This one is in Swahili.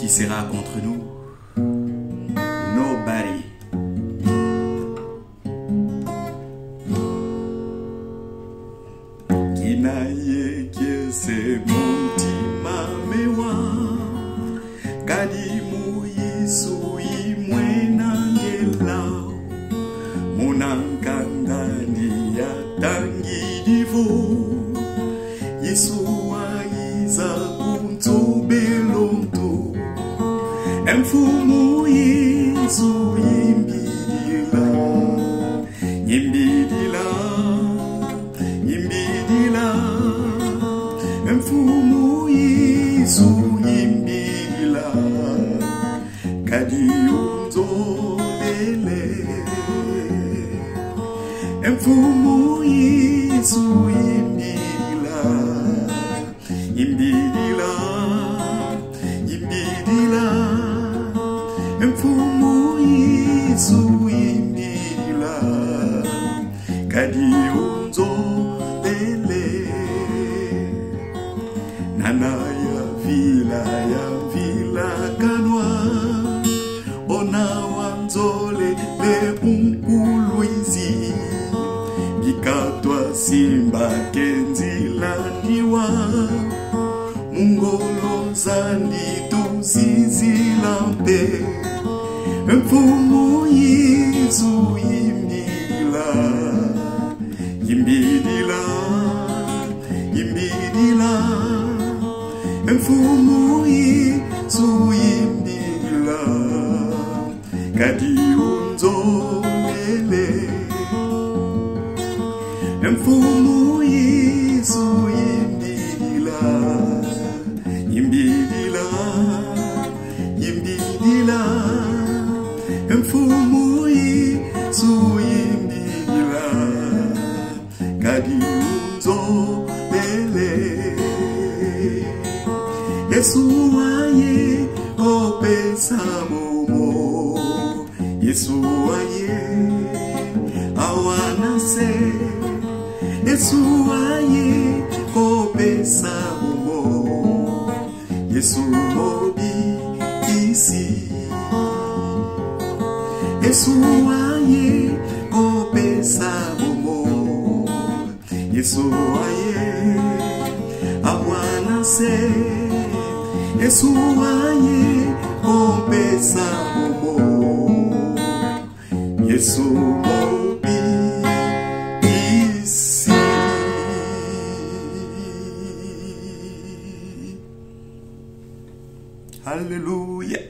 Qui sera contre nous? Nobody. Kinaye kiese mutima mewa kadimu Yesu imwena ngelau munankandani ya tangidivu Yesu aiza kuntubelontu emfumu Yesu yimbidila yimbidila yimbidila emfumu Yesu yimbidila kadiyunzolele emfumu Yesu yimbidila yimbidila yimbidila emfumu Yesu yimbidila kadiyunzolele nana ya vila kanwa ona wanzole le unkuluizi gikatwa simba kenzilandiwa mungolo zandi tuzizilampe emfumu Yesu yimbidila yimbidila yimbidila emfumu Yesu yimbidila kadiyunzolele emfumu Yesu yimbidila yimbidila yimbidila emfumu Yesu yimbidila kadiyunzolele Yesu aye opesa momo Yesu aye awanase Yesu aye opesa momo Yesu mobi isi Yesu aye opesa momo Yesu aye awanase Yesu aye opesa momo Yesu mobi isi. Hallelujah.